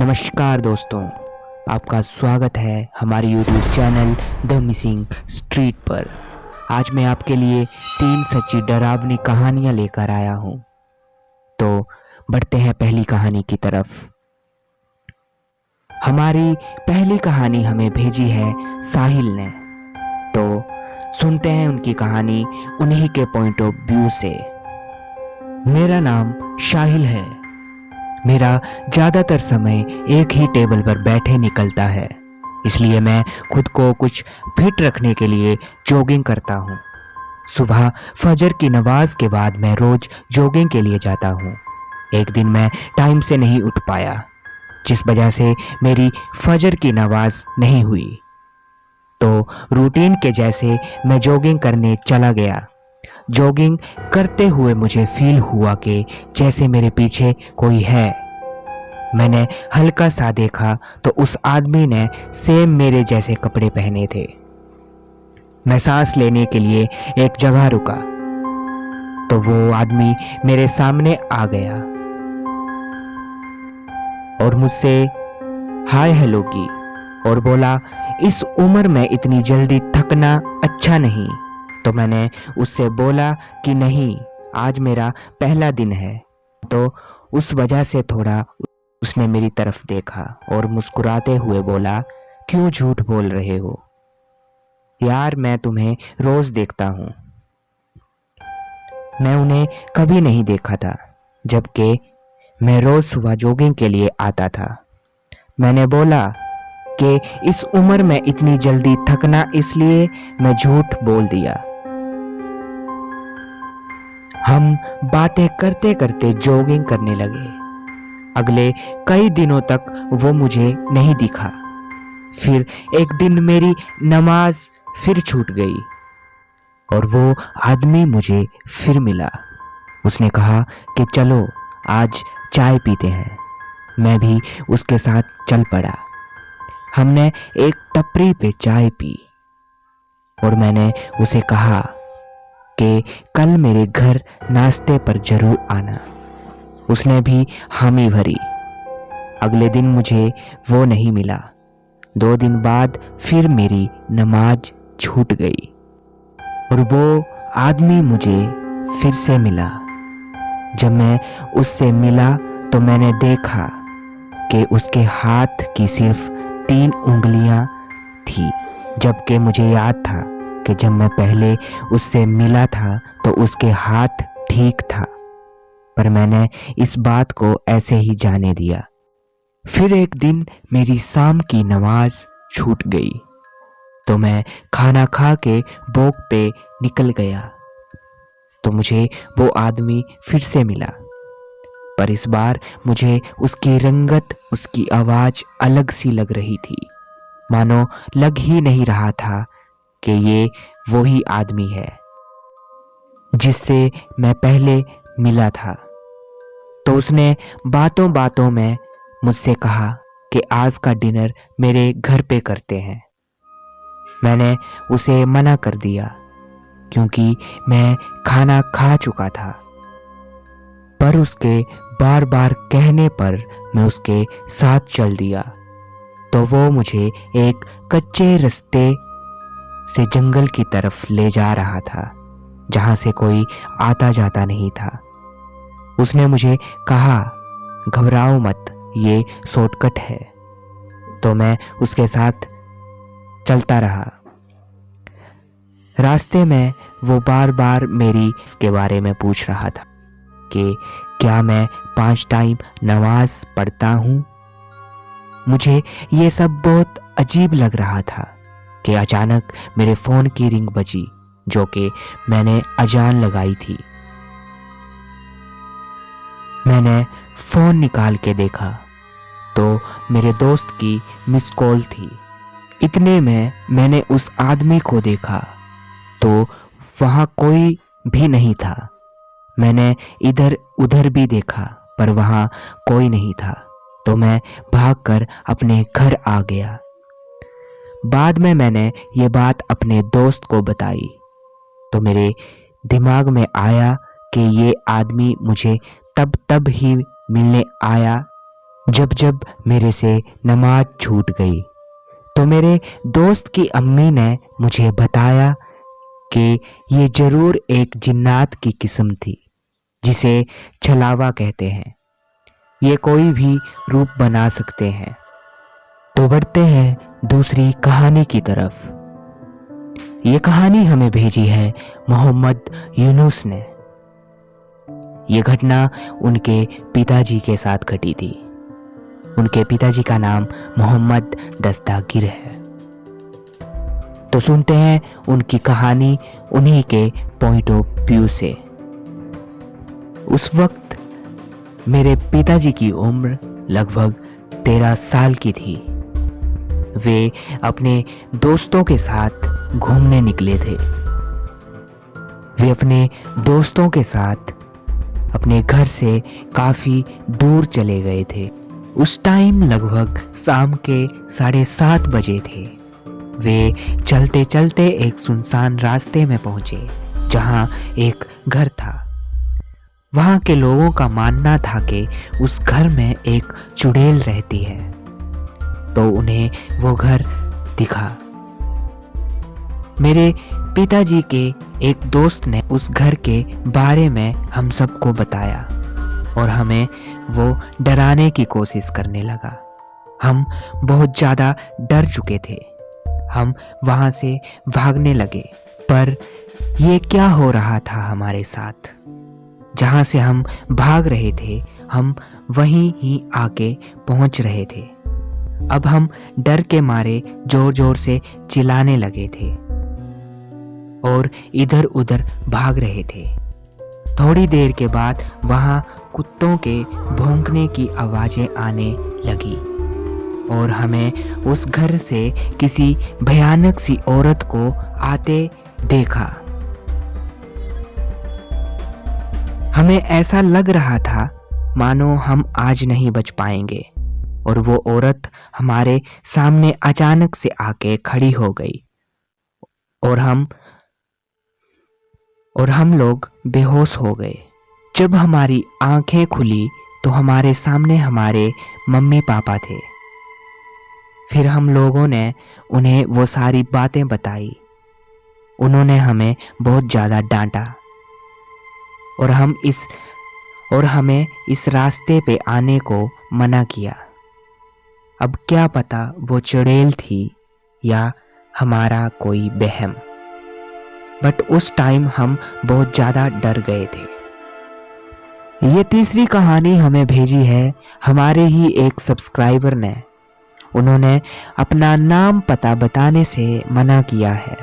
नमस्कार दोस्तों, आपका स्वागत है हमारे YouTube channel the missing street पर। आज मैं आपके लिए 3 सच्ची डरावनी कहानियां लेकर आया हूं। तो बढ़ते हैं पहली कहानी की तरफ। हमारी पहली कहानी हमें भेजी है साहिल ने। तो सुनते हैं उनकी कहानी उन्हीं के पॉइंट ऑफ व्यू से। मेरा नाम साहिल है। मेरा ज़्यादातर समय एक ही टेबल पर बैठे निकलता है, इसलिए मैं खुद को कुछ फिट रखने के लिए जॉगिंग करता हूँ। सुबह फजर की नमाज के बाद मैं रोज जॉगिंग के लिए जाता हूँ। एक दिन मैं टाइम से नहीं उठ पाया, जिस वजह से मेरी फजर की नमाज नहीं हुई। तो रूटीन के जैसे मैं जॉगिंग करने चला गया। जॉगिंग करते हुए मुझे फील हुआ कि जैसे मेरे पीछे कोई है। मैंने हल्का सा देखा तो उस आदमी ने सेम मेरे जैसे कपड़े पहने थे। मैं सांस लेने के लिए एक जगह रुका तो वो आदमी मेरे सामने आ गया और मुझसे हाय हेलो की और बोला, इस उम्र में इतनी जल्दी थकना अच्छा नहीं। तो मैंने उससे बोला कि नहीं, आज मेरा पहला दिन है। तो उस वजह से थोड़ा उसने मेरी तरफ देखा और मुस्कुराते हुए बोला, क्यों झूठ बोल रहे हो यार, मैं तुम्हें रोज देखता हूँ। मैं उन्हें कभी नहीं देखा था, जबकि मैं रोज सुबह जॉगिंग के लिए आता था। मैंने बोला कि इस उम्र में इतनी जल्दी थकना, इसलिए मैं झूठ बोल दिया। हम बातें करते करते जॉगिंग करने लगे। अगले कई दिनों तक वो मुझे नहीं दिखा। फिर एक दिन मेरी नमाज फिर छूट गई और वो आदमी मुझे फिर मिला। उसने कहा कि चलो आज चाय पीते हैं। मैं भी उसके साथ चल पड़ा। हमने एक टपरी पे चाय पी और मैंने उसे कहा कि कल मेरे घर नाश्ते पर जरूर आना। उसने भी हामी भरी। अगले दिन मुझे वो नहीं मिला। 2 दिन बाद फिर मेरी नमाज छूट गई और वो आदमी मुझे फिर से मिला। जब मैं उससे मिला तो मैंने देखा कि उसके हाथ की सिर्फ 3 उंगलियां थी, जबकि मुझे याद था कि जब मैं पहले उससे मिला था तो उसके हाथ ठीक था, पर मैंने इस बात को ऐसे ही जाने दिया। फिर एक दिन मेरी शाम की नमाज छूट गई तो मैं खाना खा के वॉक पे निकल गया तो मुझे वो आदमी फिर से मिला, पर इस बार मुझे उसकी रंगत, उसकी आवाज अलग सी लग रही थी। मानो लग ही नहीं रहा था कि ये वही आदमी है जिससे मैं पहले मिला था। तो उसने बातों बातों में मुझसे कहा कि आज का डिनर मेरे घर पे करते हैं। मैंने उसे मना कर दिया क्योंकि मैं खाना खा चुका था, पर उसके बार बार कहने पर मैं उसके साथ चल दिया। तो वो मुझे एक कच्चे रास्ते से जंगल की तरफ ले जा रहा था, जहां से कोई आता जाता नहीं था। उसने मुझे कहा, घबराओ मत, ये शॉर्टकट है। तो मैं उसके साथ चलता रहा। रास्ते में वो बार बार मेरी इसके बारे में पूछ रहा था कि क्या मैं 5 टाइम नमाज पढ़ता हूँ। मुझे ये सब बहुत अजीब लग रहा था कि अचानक मेरे फ़ोन की रिंग बजी, जो कि मैंने अजान लगाई थी। मैंने फ़ोन निकाल के देखा तो मेरे दोस्त की मिस कॉल थी। इतने में मैंने उस आदमी को देखा तो वहाँ कोई भी नहीं था। मैंने इधर उधर भी देखा पर वहाँ कोई नहीं था। तो मैं भागकर अपने घर आ गया। बाद में मैंने ये बात अपने दोस्त को बताई तो मेरे दिमाग में आया कि ये आदमी मुझे तब ही मिलने आया जब जब मेरे से नमाज छूट गई तो मेरे दोस्त की अम्मी ने मुझे बताया कि ये जरूर एक जिन्नात की किस्म थी जिसे छलावा कहते हैं। ये कोई भी रूप बना सकते हैं। तो बढ़ते हैं दूसरी कहानी की तरफ। ये कहानी हमें भेजी है मोहम्मद यूनुस ने। ये घटना उनके पिताजी के साथ घटी थी। उनके पिताजी का नाम मोहम्मद दस्तगीर है। तो सुनते हैं उनकी कहानी उन्हीं के पॉइंट ऑफ व्यू से। उस वक्त मेरे पिताजी की उम्र लगभग 13 साल की थी। वे अपने दोस्तों के साथ घूमने निकले थे। वे अपने दोस्तों के साथ अपने घर से काफी दूर चले गए थे। उस टाइम लगभग शाम के 7:30 बजे थे। वे चलते चलते एक सुनसान रास्ते में पहुंचे जहां एक घर था। वहां के लोगों का मानना था कि उस घर में एक चुड़ैल रहती है। तो उन्हें वो घर दिखा। मेरे पिताजी के एक दोस्त ने उस घर के बारे में हम सबको बताया और हमें वो डराने की कोशिश करने लगा। हम बहुत ज़्यादा डर चुके थे। हम वहाँ से भागने लगे, पर ये क्या हो रहा था हमारे साथ? जहाँ से हम भाग रहे थे हम वहीं ही आके पहुँच रहे थे। अब हम डर के मारे जोर जोर से चिल्लाने लगे थे और इधर उधर भाग रहे थे। थोड़ी देर के बाद वहाँ कुत्तों के भौंकने की आवाज़ें आने लगी और हमें उस घर से किसी भयानक सी औरत को आते देखा। हमें ऐसा लग रहा था मानो हम आज नहीं बच पाएंगे, और वो औरत हमारे सामने अचानक से आके खड़ी हो गई और हम लोग बेहोश हो गए। जब हमारी आंखें खुली तो हमारे सामने हमारे मम्मी पापा थे। फिर हम लोगों ने उन्हें वो सारी बातें बताई। उन्होंने हमें बहुत ज़्यादा डांटा और हमें इस रास्ते पे आने को मना किया। अब क्या पता वो चुड़ैल थी या हमारा कोई वहम, बट उस टाइम हम बहुत ज़्यादा डर गए थे। ये तीसरी कहानी हमें भेजी है हमारे ही एक सब्सक्राइबर ने। उन्होंने अपना नाम पता बताने से मना किया है।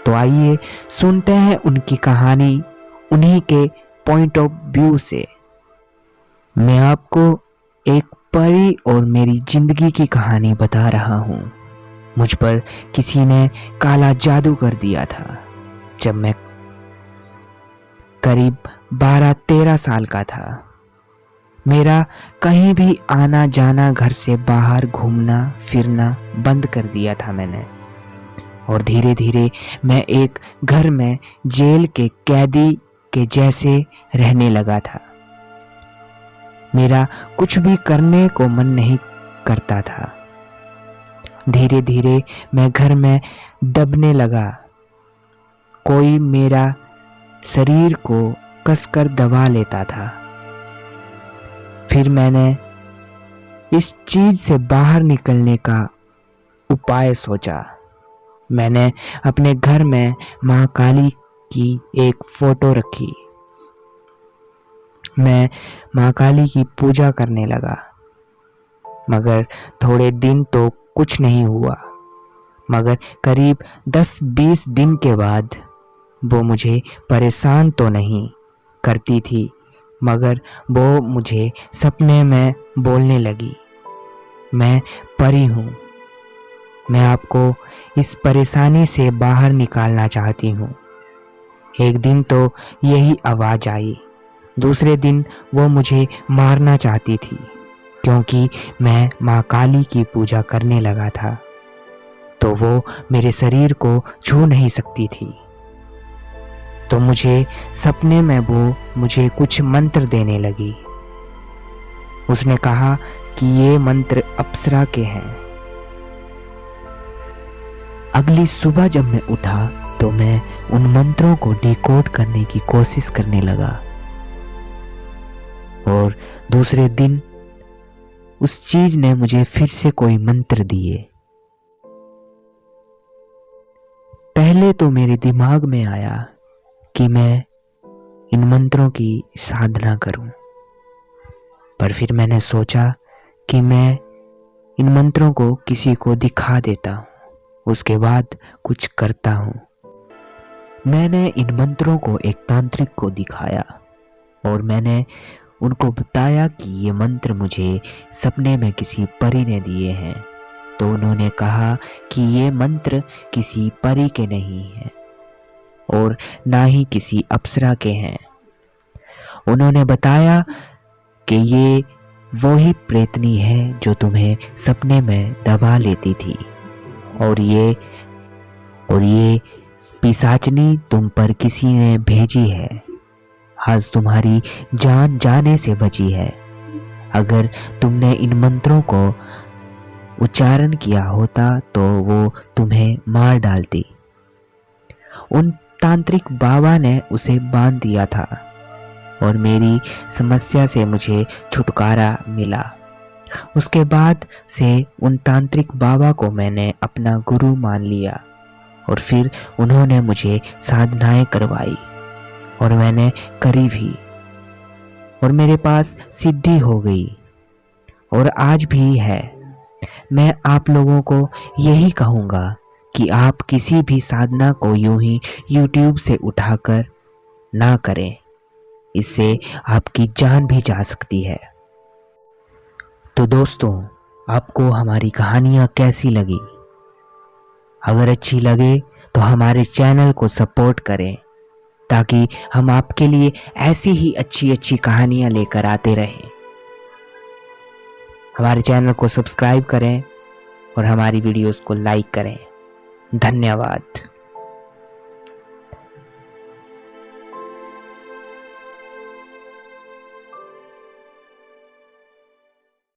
तो आइए सुनते हैं उनकी कहानी उन्हीं के पॉइंट ऑफ व्यू से। मैं आपको एक परी और मेरी जिंदगी की कहानी बता रहा हूँ। मुझ पर किसी ने काला जादू कर दिया था जब मैं करीब 12-13 साल का था। मेरा कहीं भी आना जाना, घर से बाहर घूमना फिरना बंद कर दिया था मैंने। और धीरे धीरे मैं एक घर में जेल के कैदी के जैसे रहने लगा था। मेरा कुछ भी करने को मन नहीं करता था। धीरे धीरे मैं घर में दबने लगा। कोई मेरा शरीर को कसकर दबा लेता था। फिर मैंने इस चीज से बाहर निकलने का उपाय सोचा। मैंने अपने घर में माँ काली की एक फोटो रखी। मैं माँ काली की पूजा करने लगा, मगर थोड़े दिन तो कुछ नहीं हुआ। मगर करीब 10-20 दिन के बाद वो मुझे परेशान तो नहीं करती थी, मगर वो मुझे सपने में बोलने लगी, मैं परी हूँ, मैं आपको इस परेशानी से बाहर निकालना चाहती हूँ। एक दिन तो यही आवाज़ आई। दूसरे दिन वो मुझे मारना चाहती थी क्योंकि मैं माँ काली की पूजा करने लगा था, तो वो मेरे शरीर को छू नहीं सकती थी। तो मुझे सपने में वो मुझे कुछ मंत्र देने लगी। उसने कहा कि ये मंत्र अप्सरा के हैं। अगली सुबह जब मैं उठा तो मैं उन मंत्रों को डिकोड करने की कोशिश करने लगा और दूसरे दिन उस चीज ने मुझे फिर से कोई मंत्र दिए। पहले तो मेरे दिमाग में आया कि मैं इन मंत्रों की साधना करूं, पर फिर मैंने सोचा कि मैं इन मंत्रों को किसी को दिखा देता हूं, उसके बाद कुछ करता हूं। मैंने इन मंत्रों को एक तांत्रिक को दिखाया और मैंने उनको बताया कि ये मंत्र मुझे सपने में किसी परी ने दिए हैं। तो उन्होंने कहा कि ये मंत्र किसी परी के नहीं हैं और ना ही किसी अप्सरा के हैं। उन्होंने बताया कि ये वही प्रेतनी है जो तुम्हें सपने में दबा लेती थी और ये पिशाचनी तुम पर किसी ने भेजी है। आज तुम्हारी जान जाने से बची है। अगर तुमने इन मंत्रों को उच्चारण किया होता तो वो तुम्हें मार डालती। उन तांत्रिक बाबा ने उसे बांध दिया था और मेरी समस्या से मुझे छुटकारा मिला। उसके बाद से उन तांत्रिक बाबा को मैंने अपना गुरु मान लिया और फिर उन्होंने मुझे साधनाएं करवाई और मैंने करी भी और मेरे पास सिद्धि हो गई और आज भी है। मैं आप लोगों को यही कहूँगा कि आप किसी भी साधना को यूं ही YouTube से उठाकर ना करें, इससे आपकी जान भी जा सकती है। तो दोस्तों, आपको हमारी कहानियाँ कैसी लगी? अगर अच्छी लगे तो हमारे चैनल को सपोर्ट करें ताकि हम आपके लिए ऐसी ही अच्छी अच्छी कहानियाँ लेकर आते रहें। हमारे चैनल को सब्सक्राइब करें और हमारी वीडियोस को लाइक करें। धन्यवाद।